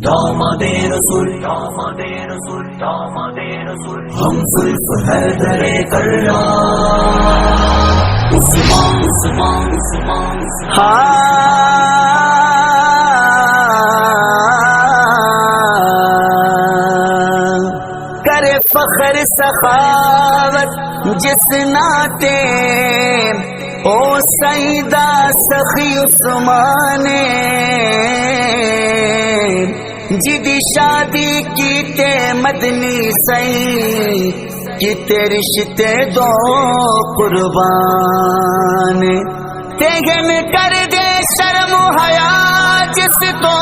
داماد رسول داماد رسول داماد رسول ہم زلف حیدر کرار عثمان عثمان عثمان کرے فخر سخاوت جس ناتے او سیدہ سخی عثمان جدی شادی کیتے مدنی سی کیتے رشتے دو قربان تیگن کر دے شرم و حیا جس تو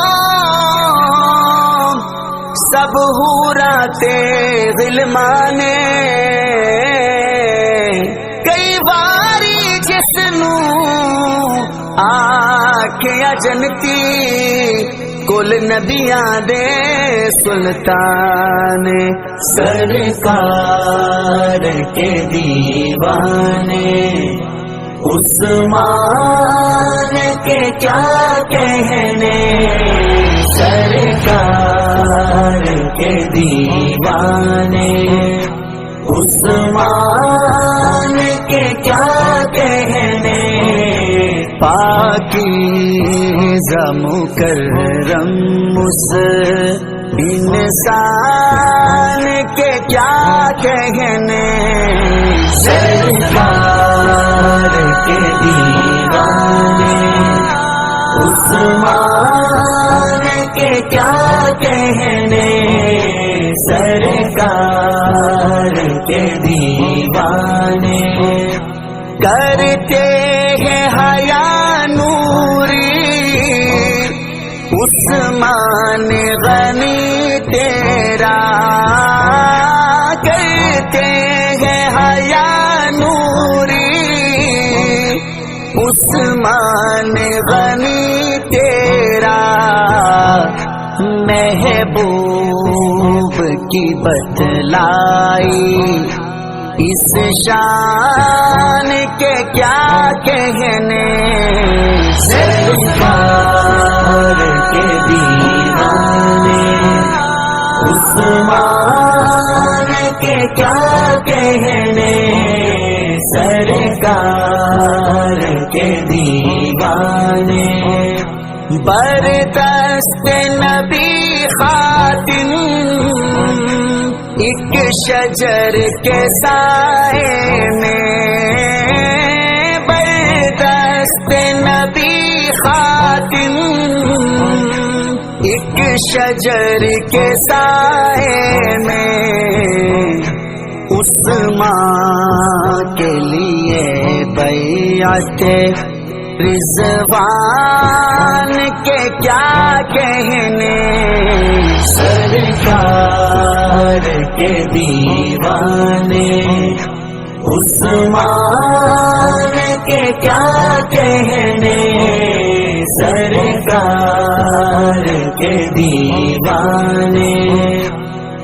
سب حوراتے غلمانے کئی باری جس نو آکھیا جنتی کل نبیاں دے سلطان سرکار کے دیوانے عثمان کے کیا کہنے سرکار کے دیوانے عثمان کے کیا کہنے پاکیزہ مکرم اس انسان کے کیا کہنے سرکار کے دیوانے عثمان کے کیا کہنے سرکار کے دیوانے کرتے ہیں حیا نوری عثمان غنی تیرا کرتے ہیں حیا نوری عثمان غنی تیرا محبوب کی بتلائی اس شان کے کیا کہنے سرکار کے دیوانے عثمان کے کیا کہنے سرکار کے دیوانے بردست نبی خاتم ایک شجر کے سائے میں بردست نبی خاتم ایک شجر کے سائے میں عثمان کے لیے بیعت رضوان کے کیا کہنے سرکار کے دیوانے عثمان کے کیا کہنے سرکار کے دیوانے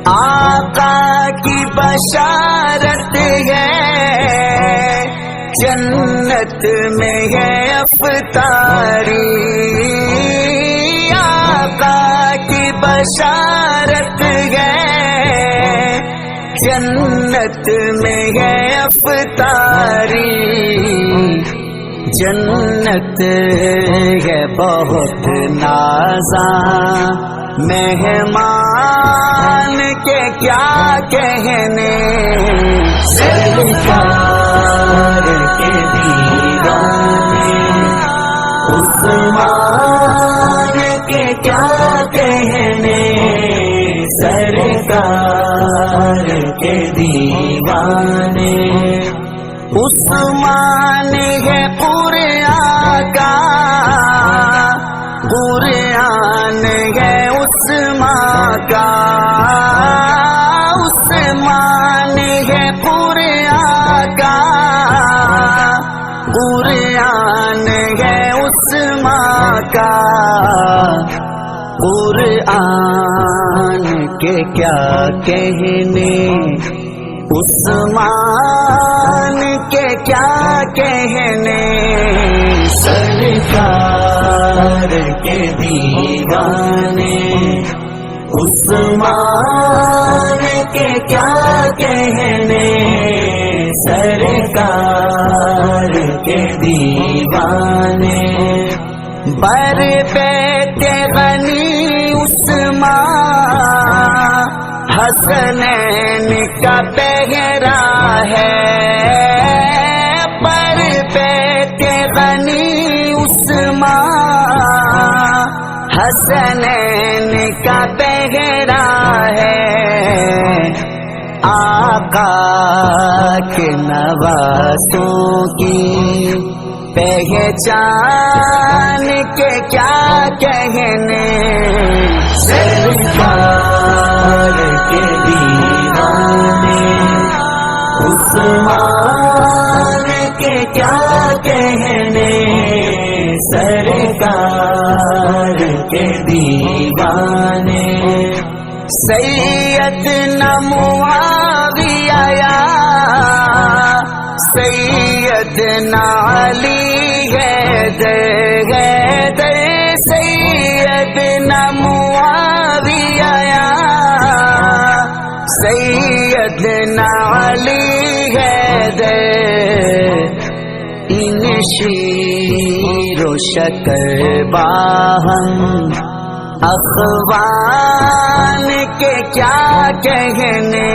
آقا کی بشارت ہے جنت میں ہے افطاری آقا کی بشارت ہے جنت میں ہے افطاری جنت ہے بہت نازاں مہمان کے کیا کہنے سرکار کے دیوانے عثمان کے کیا کہنے سرکار کے دیوانے عثمان ہے قرآن کا قرآن ہے عثمان کا عثمان ہے قرآن کا قرآن ہے عثمان کا قرآن کے کیا کہنے عثمان کے کیا کہنے سرکار کے دیوانے عثمان کے کیا کہنے، سرکار کے دیوانے، بر بیت غنی عثمان حسنین کا پہرا ہے، بر بیت غنی عثمان حسنین کا پہرا ہے، آقا کے نواسوں کی پہچان کے کیا کہنے، سرکار کے دیوانے، عثمان کے کیا کہنے، سرکار کے دیوانے، سیدنا معاویہ یا سیدنا علی حیدر، سیدنا معاویہ یا سیدنا علی حیدر، ان شیر و شکر باہم اخوان کے کیا کہنے،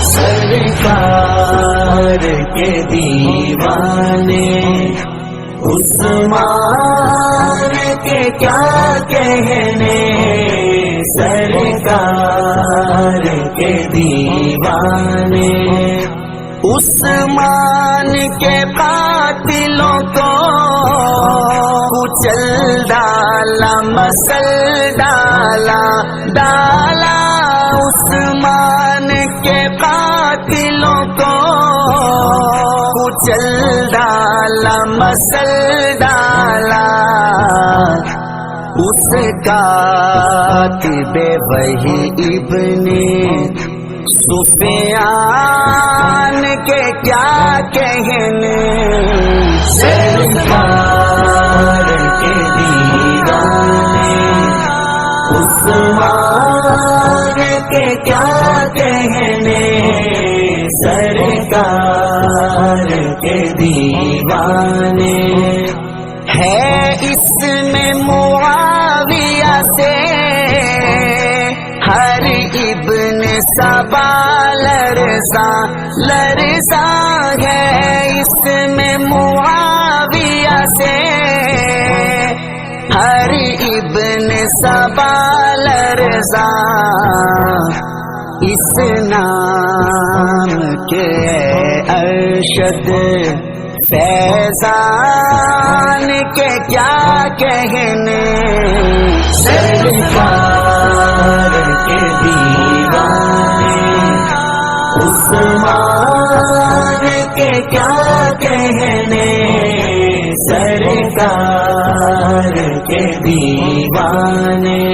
سرکار کے دیوانے، عثمان کے کیا کہنے، سرکار کے دیوانے، عثمان کے قاتلوں کو کچل ڈالا، مسل ڈالا، عثمان کے قاتلوں کو کچل ڈالا، مسل ڈالا، اس کاتب وحی ابن سفیان کے کیا کہنے، سرکار کے دیوانے، عثمان کے کیا کہنے، سرکار کے دیوانے، ہے اس میں معاویہ سے ہر ابن سبا لرزاں ہے، اس میں معاویہ سے ہر ابن سبا لرزاں، اس نام کے ارشد فیضان کے کیا کہنے، سرکار کے دیوانے، عثمان کے کیا کہنے، سرکار کے دیوانے،